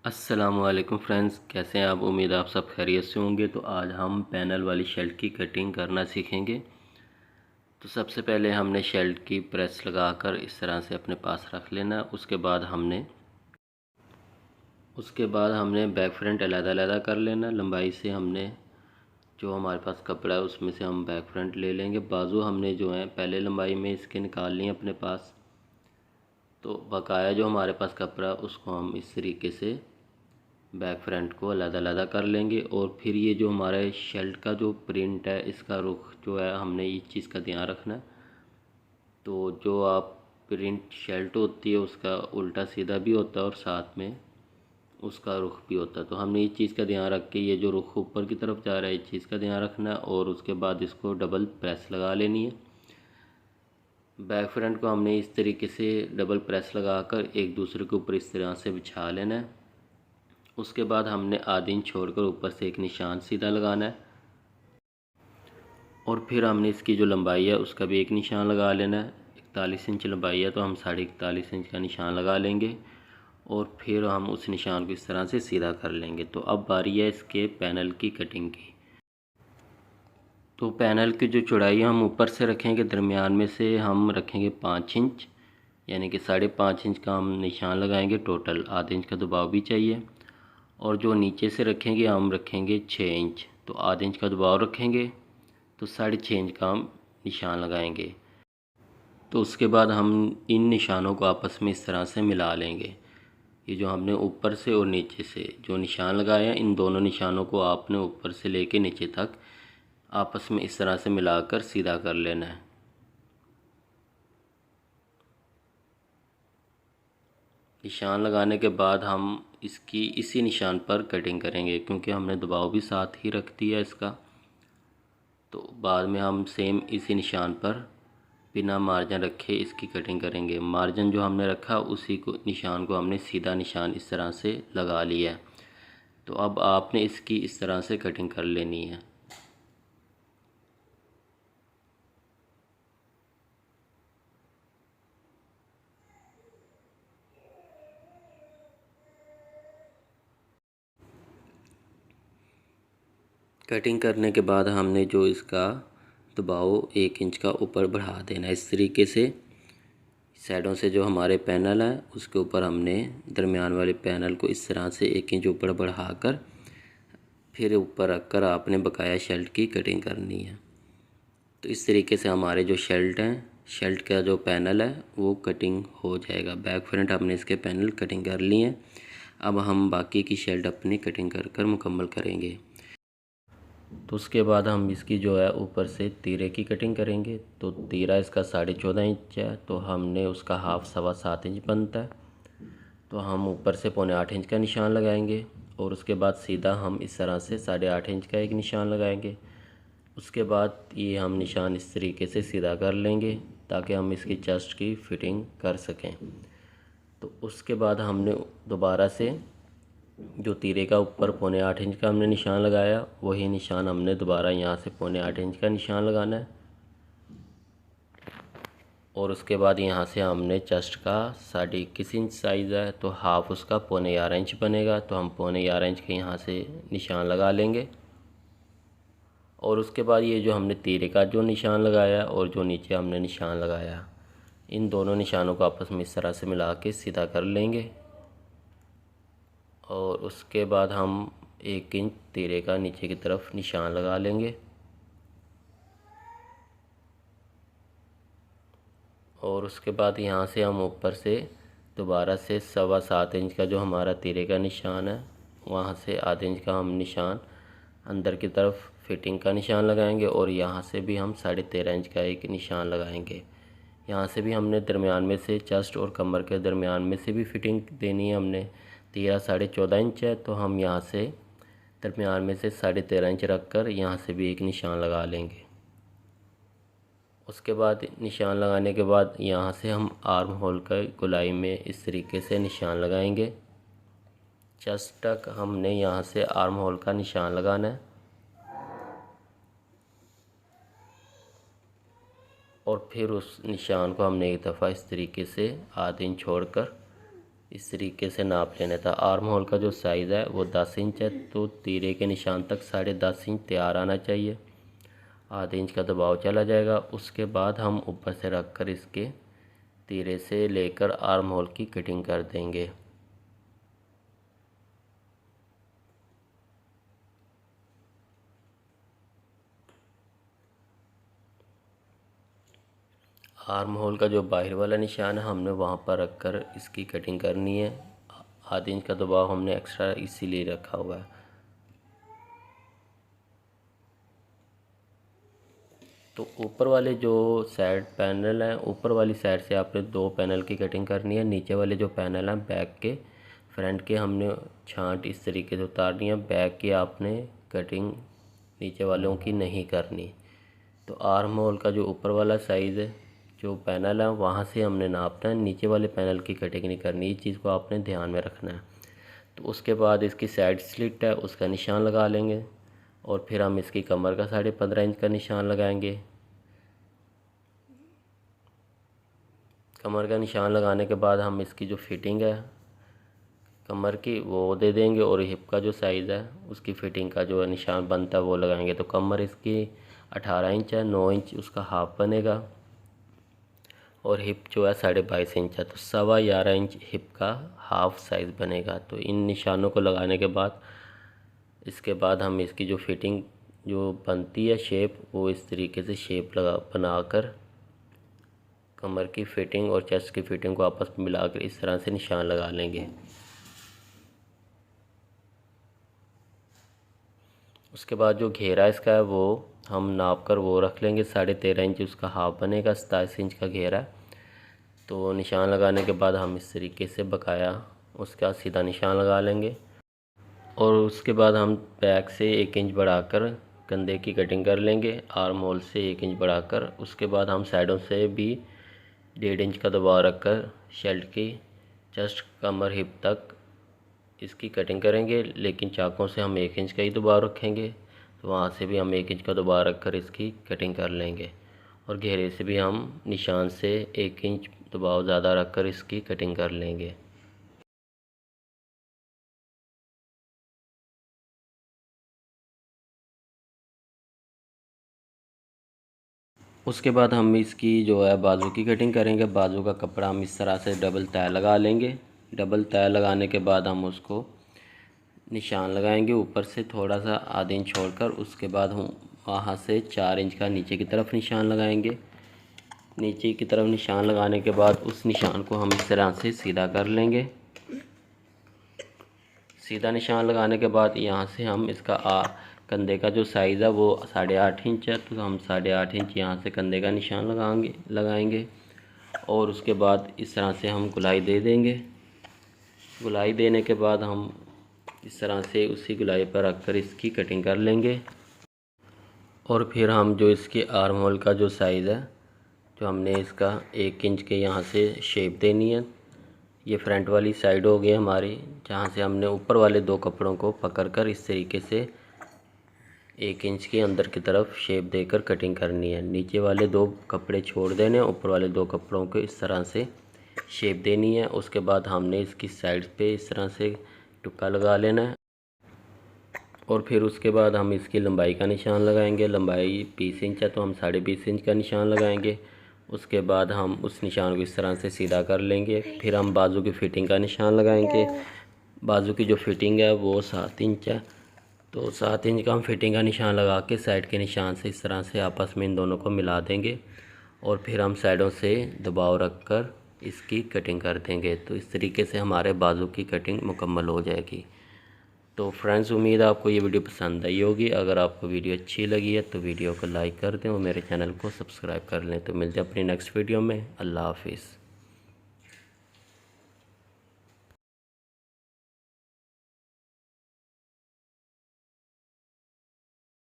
अस्सलामुअलैकुम फ्रेंड्स, कैसे हैं आप। उम्मीद है आप सब खैरियत से होंगे। तो आज हम पैनल वाली शर्ट की कटिंग करना सीखेंगे। तो सबसे पहले हमने शर्ट की प्रेस लगाकर इस तरह से अपने पास रख लेना। उसके बाद हमने बैक फ्रंट अलग-अलग कर लेना। लंबाई से हमने जो हमारे पास कपड़ा है उसमें से हम बैक फ्रंट ले लेंगे। बाजू हमने जो है पहले लंबाई में इसके निकाल लिए अपने पास। तो बकाया जो हमारे पास कपड़ा उसको हम इस तरीके से बैक फ्रंट को अलग-अलग कर लेंगे। और फिर ये जो हमारे शर्ट का जो प्रिंट है इसका रुख जो है हमने इस चीज़ का ध्यान रखना है। तो जो आप प्रिंट शर्ट होती है उसका उल्टा सीधा भी होता है और साथ में उसका रुख भी होता है। तो हमने इस चीज़ का ध्यान रख के ये जो रुख ऊपर की तरफ जा रहा है इस चीज़ का ध्यान रखना है। और उसके बाद इसको डबल प्रेस लगा लेनी है। बैक फ्रंट को हमने इस तरीके से डबल प्रेस लगाकर एक दूसरे के ऊपर इस तरह से बिछा लेना है। उसके बाद हमने आधा इंच छोड़कर ऊपर से एक निशान सीधा लगाना है। और फिर हमने इसकी जो लंबाई है उसका भी एक निशान लगा लेना है। 41 इंच लंबाई है तो हम 41.5 इंच का निशान लगा लेंगे। और फिर हम उस निशान को इस तरह से सीधा कर लेंगे। तो अब बारी है इसके पैनल की कटिंग की। तो पैनल की जो चौड़ाई हम ऊपर से रखेंगे, दरमियान में से हम रखेंगे 5 इंच, यानी कि 5.5 इंच का हम निशान लगाएंगे। टोटल आधे इंच का दबाव भी चाहिए। और जो नीचे से रखेंगे हम रखेंगे 6 इंच। तो आधे इंच का दबाव रखेंगे तो 6.5 इंच का हम निशान लगाएंगे। तो उसके बाद हम इन निशानों को आपस में इस तरह से मिला लेंगे। ये जो हमने ऊपर से और नीचे से जो निशान लगाए हैं इन दोनों निशानों को आपने ऊपर से लेके नीचे तक आपस में इस तरह से मिलाकर सीधा कर लेना है। निशान लगाने के बाद हम इसकी इसी निशान पर कटिंग करेंगे, क्योंकि हमने दबाव भी साथ ही रख दिया इसका। तो बाद में हम सेम इसी निशान पर बिना मार्जिन रखे इसकी कटिंग करेंगे। मार्जिन जो हमने रखा उसी को निशान को हमने सीधा निशान इस तरह से लगा लिया है। तो अब आपने इसकी इस तरह से कटिंग कर लेनी है। कटिंग करने के बाद हमने जो इसका दबाव 1 इंच का ऊपर बढ़ा देना है। इस तरीके से साइडों से जो हमारे पैनल है उसके ऊपर हमने दरमियान वाले पैनल को इस तरह से 1 इंच ऊपर बढ़ाकर फिर ऊपर रखकर आपने बकाया शर्ट की कटिंग करनी है। तो इस तरीके से हमारे जो शर्ट हैं, शर्ट का जो पैनल है वो कटिंग हो जाएगा। बैक फ्रंट हमने इसके पैनल कटिंग कर लिए हैं। अब हम बाकी की शर्ट अपनी कटिंग कर कर मुकम्मल करेंगे। तो उसके बाद हम इसकी जो है ऊपर से तीरे की कटिंग करेंगे। तो तीरा इसका 14.5 इंच है तो हमने उसका हाफ 7.25 इंच बनता है। तो हम ऊपर से 7.25 इंच का निशान लगाएंगे। और उसके बाद सीधा हम इस तरह से 8.5 इंच का एक निशान लगाएंगे। उसके बाद ये हम निशान इस तरीके से सीधा कर लेंगे ताकि हम इसकी चेस्ट की फिटिंग कर सकें। तो उसके बाद हमने दोबारा से जो तीरे का ऊपर 7.25 इंच का हमने निशान लगाया वही निशान हमने दोबारा यहाँ से 7.25 इंच का निशान लगाना है। और उसके बाद यहाँ से हमने चेस्ट का 21.5 इंच साइज़ है तो हाफ उसका 11.25 इंच बनेगा। तो हम 11.25 इंच के यहाँ से निशान लगा लेंगे। और उसके बाद ये जो हमने तीरे का जो निशान लगाया और जो नीचे हमने निशान लगाया इन दोनों निशानों को आपस में इस तरह से मिला के सीधा कर लेंगे। और उसके बाद हम 1 इंच तीरे का नीचे की तरफ निशान लगा लेंगे। और उसके बाद यहाँ से हम ऊपर से दोबारा से 7.25 इंच का जो हमारा तीरे का निशान है वहाँ से आधे इंच का हम निशान अंदर की तरफ फिटिंग का निशान लगाएंगे। और यहाँ से भी हम 13.5 इंच का एक निशान लगाएंगे। यहाँ से भी हमने दरमियान में से चेस्ट और कमर के दरमियान में से भी फिटिंग देनी है। हमने तीरा 14.5 इंच है तो हम यहाँ से दरमियान में से 13.5 इंच रख कर यहाँ से भी एक निशान लगा लेंगे। उसके बाद निशान लगाने के बाद यहाँ से हम आर्म होल का गोलाई में इस तरीके से निशान लगाएंगे। चेस्ट तक हमने यहाँ से आर्म होल का निशान लगाना है। और फिर उस निशान को हमने एक दफ़ा इस तरीके से आधे इंच छोड़कर इस तरीके से नाप लेना था। आर्म होल का जो साइज़ है वो 10 इंच है, तो तीरे के निशान तक 10.5 इंच तैयार आना चाहिए। आधे इंच का दबाव चला जाएगा। उसके बाद हम ऊपर से रख कर इसके तीरे से लेकर आर्म होल की कटिंग कर देंगे। आर्म होल का जो बाहर वाला निशान है हमने वहाँ पर रख कर इसकी कटिंग करनी है। आधे इंच का दबाव हमने एक्स्ट्रा इसीलिए रखा हुआ है। तो ऊपर वाले जो साइड पैनल है, ऊपर वाली साइड से आपने 2 पैनल की कटिंग करनी है। नीचे वाले जो पैनल हैं बैक के, फ्रंट के हमने छांट इस तरीके से उतारनी है। बैक की आपने कटिंग नीचे वालों की नहीं करनी। तो आर्म होल का जो ऊपर वाला साइज़ है, जो पैनल है, वहाँ से हमने नापना है। नीचे वाले पैनल की कटिंग नहीं करनी। इस चीज़ को आपने ध्यान में रखना है। तो उसके बाद इसकी साइड स्लिट है उसका निशान लगा लेंगे और फिर हम इसकी कमर का 15.5 इंच का निशान लगाएंगे। कमर का निशान लगाने के बाद हम इसकी जो फिटिंग है कमर की वो दे देंगे और हिप का जो साइज़ है उसकी फिटिंग का जो निशान बनता है वो लगाएंगे। तो कमर इसकी 18 इंच है, 9 इंच उसका हाफ बनेगा और हिप जो है 22.5 इंच है, तो 11.25 इंच हिप का हाफ साइज़ बनेगा। तो इन निशानों को लगाने के बाद इसके बाद हम इसकी जो फिटिंग जो बनती है शेप, वो इस तरीके से शेप बनाकर कमर की फिटिंग और चेस्ट की फिटिंग को आपस में मिलाकर इस तरह से निशान लगा लेंगे। उसके बाद जो घेरा इसका है वो हम नाप कर वो रख लेंगे। 13.5 इंच उसका हाफ बनेगा, 27 इंच का घेरा। तो निशान लगाने के बाद हम इस तरीके से बकाया उसका सीधा निशान लगा लेंगे और उसके बाद हम बैक से 1 इंच बढ़ाकर कंधे की कटिंग कर लेंगे। आर्म होल से 1 इंच बढ़ाकर उसके बाद हम साइडों से भी 1.5 इंच का दबाव रखकर शर्ट की चेस्ट कमर हिप तक इसकी कटिंग करेंगे। लेकिन चाकों से हम 1 इंच का ही दबाव रखेंगे, तो वहाँ से भी हम 1 इंच का दबाव रखकर इसकी कटिंग कर लेंगे और घेरे से भी हम निशान से 1 इंच दबाव ज़्यादा रखकर इसकी कटिंग कर लेंगे। उसके बाद हम इसकी जो है बाजू की कटिंग करेंगे। बाजू का कपड़ा हम इस तरह से डबल तय लगा लेंगे। डबल तय लगाने के बाद हम उसको निशान लगाएंगे ऊपर से थोड़ा सा आधे इंच छोड़कर। उसके बाद हम वहाँ से 4 इंच का नीचे की तरफ निशान लगाएंगे। नीचे की तरफ निशान लगाने के बाद उस निशान को हम इस तरह से सीधा कर लेंगे। सीधा निशान लगाने के बाद यहाँ से हम इसका कंधे का जो साइज़ है वो 8.5 इंच है, तो हम 8.5 इंच यहाँ से कंधे का निशान लगाएंगे और उसके बाद इस तरह से हम गुलाई दे देंगे। गुलाई देने के बाद हम इस तरह से उसी गुलाई पर रखकर इसकी कटिंग कर लेंगे और फिर हम जो इसके आर्म होल का जो साइज़ है, जो हमने इसका 1 इंच के यहाँ से शेप देनी है। ये फ्रंट वाली साइड हो गई हमारी, जहाँ से हमने ऊपर वाले 2 कपड़ों को पकड़कर इस तरीके से 1 इंच के अंदर की तरफ शेप देकर कटिंग करनी है। नीचे वाले 2 कपड़े छोड़ देने, ऊपर वाले 2 कपड़ों को इस तरह से शेप देनी है। उसके बाद हमने इसकी साइड पे इस तरह से टुक्का लगा लेना है और फिर उसके बाद हम इसकी लंबाई का निशान लगाएंगे। लंबाई 20 इंच है, तो हम 20.5 इंच का निशान लगाएंगे। उसके बाद हम उस निशान को इस तरह से सीधा कर लेंगे। फिर हम बाजू की फ़िटिंग का निशान लगाएंगे। बाजू की जो फिटिंग है वो 7 इंच है, तो 7 इंच का हम फिटिंग का निशान लगा के साइड के निशान से इस तरह से आपस में इन दोनों को मिला देंगे और फिर हम साइडों से दबाव रखकर इसकी कटिंग कर देंगे। तो इस तरीके से हमारे बाजू की कटिंग मुकम्मल हो जाएगी। तो फ्रेंड्स, उम्मीद है आपको ये वीडियो पसंद आई होगी। अगर आपको वीडियो अच्छी लगी है तो वीडियो को लाइक कर दें और मेरे चैनल को सब्सक्राइब कर लें। तो मिलते हैं अपनी नेक्स्ट वीडियो में। अल्लाह हाफिज़।